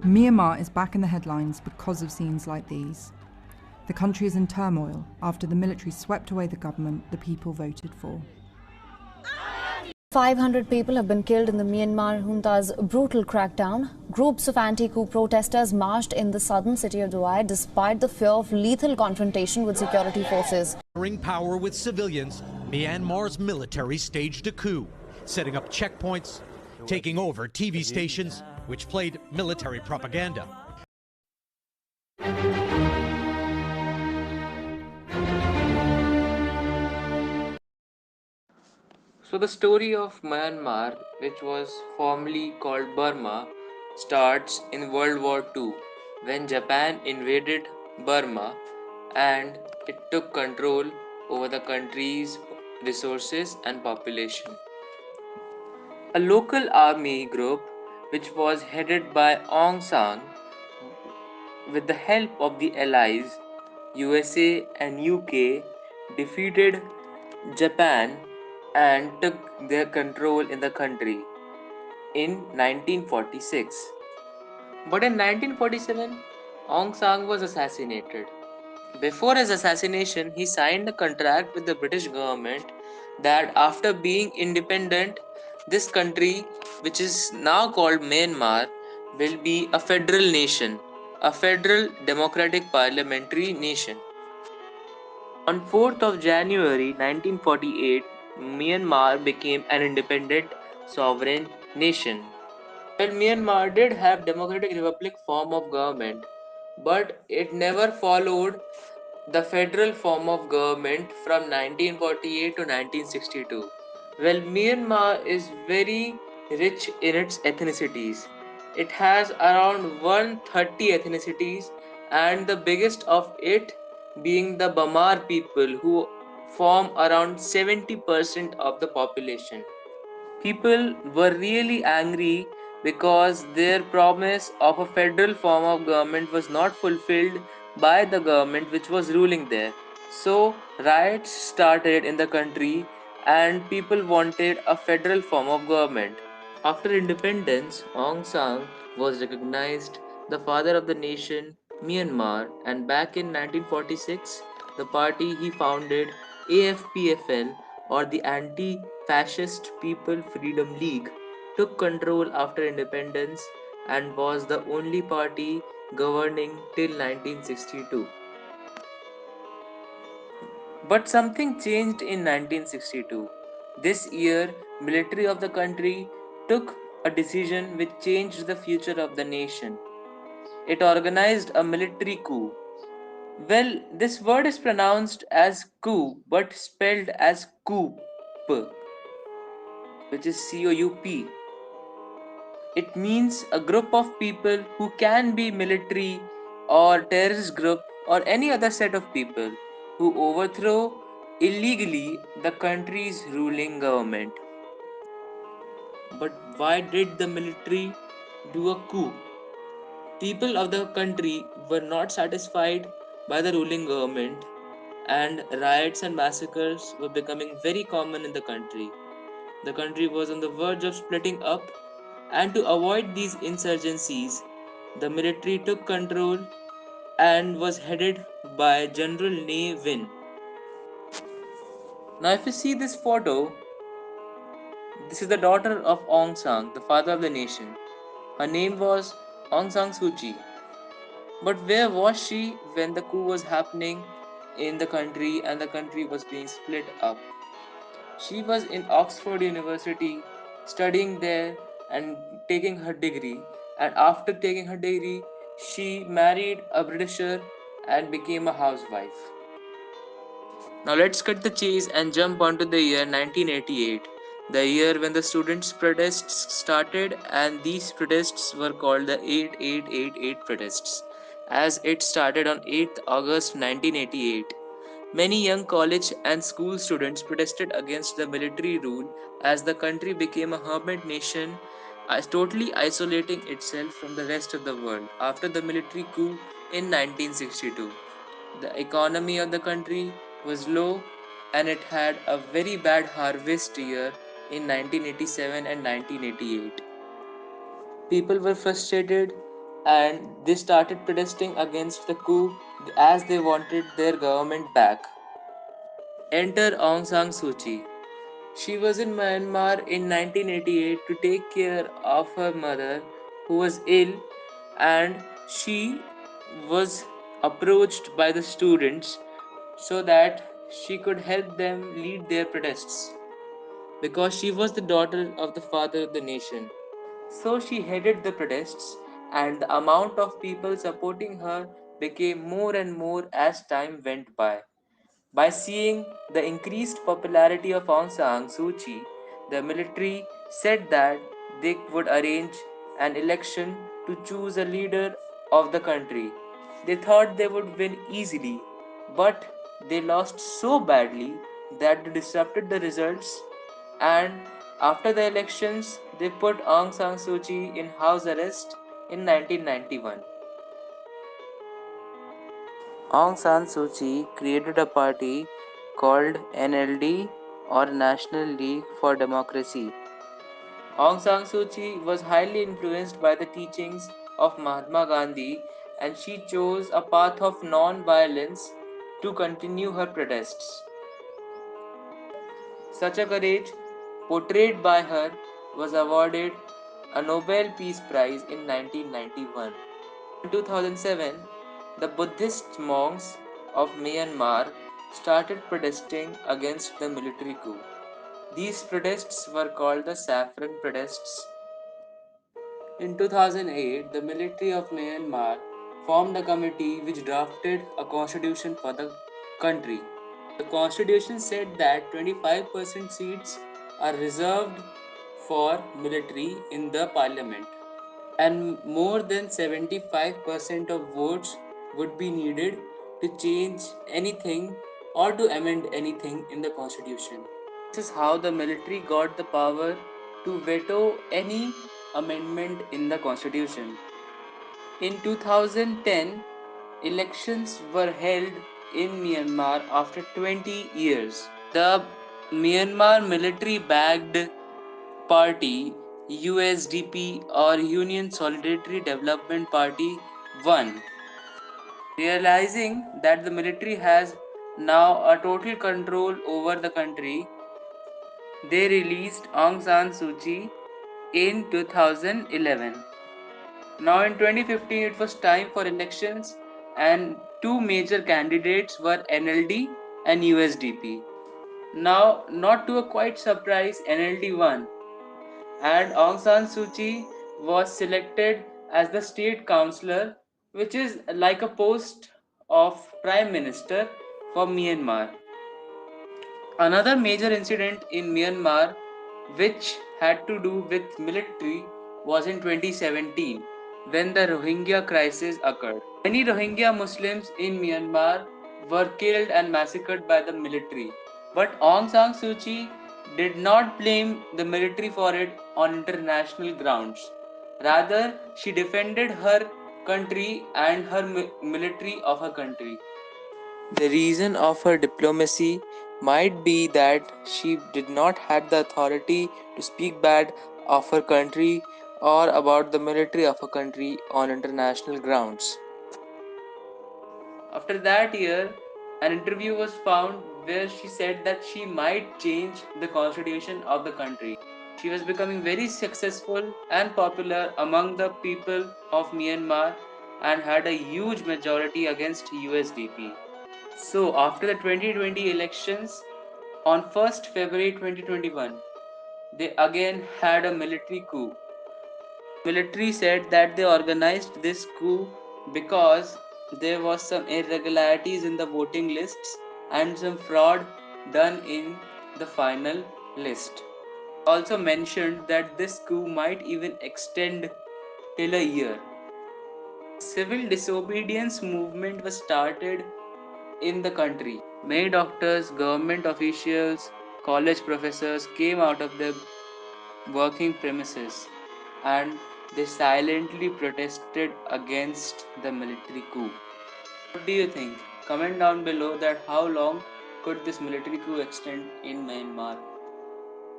Myanmar is back in the headlines because of scenes like these. The country is in turmoil after the military swept away the government the people voted for. 500 people have been killed in the Myanmar junta's brutal crackdown. Groups of anti-coup protesters marched in the southern city of Doi despite the fear of lethal confrontation with security forces. Sharing power with civilians, Myanmar's military staged a coup, setting up checkpoints, taking over TV stations, which played military propaganda. So the story of Myanmar, which was formerly called Burma, starts in World War II when Japan invaded Burma and it took control over the country's resources and population. A local army group, which was headed by Aung San, with the help of the Allies, USA and UK, defeated Japan and took their control in the country in 1946. But in 1947, Aung San was assassinated. Before his assassination, he signed a contract with the British government that after being independent, this country, which is now called Myanmar, will be a federal nation, a federal democratic parliamentary nation. On 4th of January 1948, Myanmar became an independent sovereign nation. Well, Myanmar did have democratic republic form of government, but it never followed the federal form of government from 1948 to 1962. Well, Myanmar is very rich in its ethnicities. It has around 130 ethnicities, and the biggest of it being the Bamar people, who form around 70% of the population. People were really angry because their promise of a federal form of government was not fulfilled by the government which was ruling there. So, riots started in the country and people wanted a federal form of government. After independence, Aung San was recognized the father of the nation, Myanmar, and back in 1946, the party he founded, AFPFL, or the Anti Fascist People Freedom League, took control after independence and was the only party governing till 1962. But something changed in 1962. This year, military of the country took a decision which changed the future of the nation. It organized a military coup. Well, this word is pronounced as coup but spelled as coup, which is COUP. It means a group of people who can be military or terrorist group or any other set of people who overthrow illegally the country's ruling government. But why did the military do a coup? People of the country were not satisfied by the ruling government, and riots and massacres were becoming very common in the country. The country was on the verge of splitting up, and to avoid these insurgencies, the military took control and was headed by General Ne Win. Now, if you see this photo, this is the daughter of Aung San, the father of the nation. Her name was Aung San Suu Kyi. But where was she when the coup was happening in the country and the country was being split up? She was in Oxford University studying there and taking her degree. And after taking her degree, she married a Britisher and became a housewife. Now let's cut the chase and jump onto the year 1988, the year when the students' protests started, and these protests were called the 8888 protests, as it started on 8th August 1988. Many young college and school students protested against the military rule as the country became a hermit nation, as totally isolating itself from the rest of the world after the military coup in 1962. The economy of the country was low and it had a very bad harvest year in 1987 and 1988. People were frustrated and they started protesting against the coup as they wanted their government back. Enter Aung San Suu Kyi. She was in Myanmar in 1988 to take care of her mother who was ill, and she was approached by the students so that she could help them lead their protests because she was the daughter of the father of the nation. So she headed the protests, and the amount of people supporting her became more and more as time went by. By seeing the increased popularity of Aung San Suu Kyi, the military said that they would arrange an election to choose a leader of the country. They thought they would win easily, but they lost so badly that they disrupted the results, and after the elections they put Aung San Suu Kyi in house arrest in 1991. Aung San Suu Kyi created a party called NLD or National League for Democracy. Aung San Suu Kyi was highly influenced by the teachings of Mahatma Gandhi, and she chose a path of non violence to continue her protests. Such a courage, portrayed by her, was awarded a Nobel Peace Prize in 1991. In 2007, the Buddhist monks of Myanmar started protesting against the military coup. These protests were called the Saffron Protests. In 2008, the military of Myanmar formed a committee which drafted a constitution for the country. The constitution said that 25% seats are reserved for military in the parliament, and more than 75% of votes would be needed to change anything or to amend anything in the constitution. This is how the military got the power to veto any amendment in the constitution. In 2010, elections were held in Myanmar after 20 years. The Myanmar military backed party USDP or Union Solidarity Development Party won. Realizing that the military has now a total control over the country, they released Aung San Suu Kyi in 2011. Now in 2015 it was time for elections, and two major candidates were NLD and USDP. Now, not to a quite surprise, NLD won, and Aung San Suu Kyi was selected as the state councillor, which is like a post of prime minister for Myanmar. Another major incident in Myanmar which had to do with military was in 2017 when the Rohingya crisis occurred. Many Rohingya Muslims in Myanmar were killed and massacred by the military. But Aung San Suu Kyi did not blame the military for it on international grounds. Rather, she defended her country and her military of her country. The reason of her diplomacy might be that she did not have the authority to speak bad of her country or about the military of her country on international grounds. After that year, an interview was found where she said that she might change the constitution of the country. She was becoming very successful and popular among the people of Myanmar and had a huge majority against USDP. So, after the 2020 elections, on 1st February 2021, they again had a military coup. Military said that they organized this coup because there was some irregularities in the voting lists and some fraud done in the final list. Also mentioned that this coup might even extend till a year. Civil disobedience movement was started in the country. Many doctors, government officials, college professors came out of their working premises and they silently protested against the military coup. What do you think? Comment down below that how long could this military coup extend in Myanmar?